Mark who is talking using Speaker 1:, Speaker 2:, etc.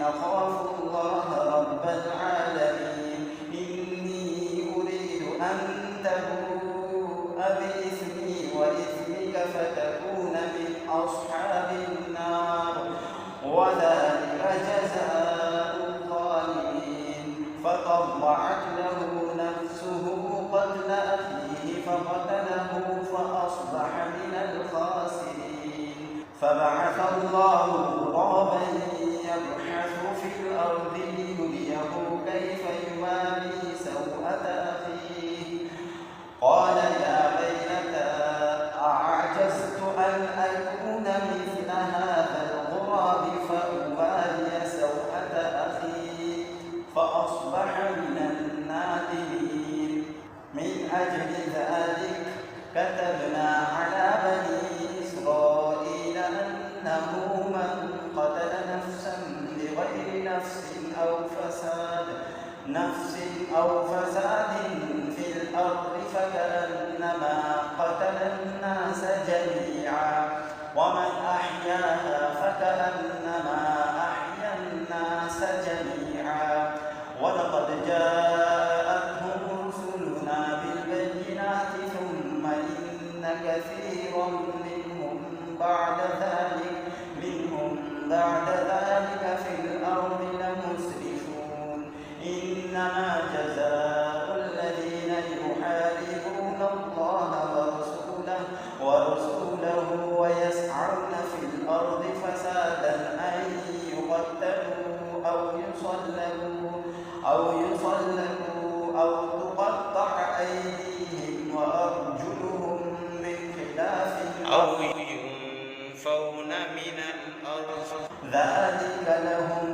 Speaker 1: أخاف الله رب العالمين إني أريد أن تبوء بإثمي وإثمك فتكون من أصحاب النار وذلك جزاء الظالمين فطوعت له نفسه قتل أخيه فقتله فأصبح من الخاسرين فبعث الله غرابا يبحث في الأرض ليريه كيف يواري سوءة أخيه قال يا ويلتى أعجزت أن أكون مثل هذا الغراب فأواري سوءة أخي فأصبح من النادمين من أجل ذلك كتبنا على بني إسرائيل أنه من قتل نفسا بغير نفس أو فساد في الأرض فكأنما قتل الناس جميعا ومن أحياها فكأنما أحيا الناس جميعا ولقد جاءتهم رسلنا بالبينات ثم إن كثيرا منهم بعد ذلك في الأرض لمسرفون إنما جزاء الذين يحاربون الله ورسوله ويسعون في الأرض فسادا أن يقتلوا أو يصلبوا أو تقطع أيديهم وأرجلهم من خلاف أو ينفون من الأرض ذلك لهم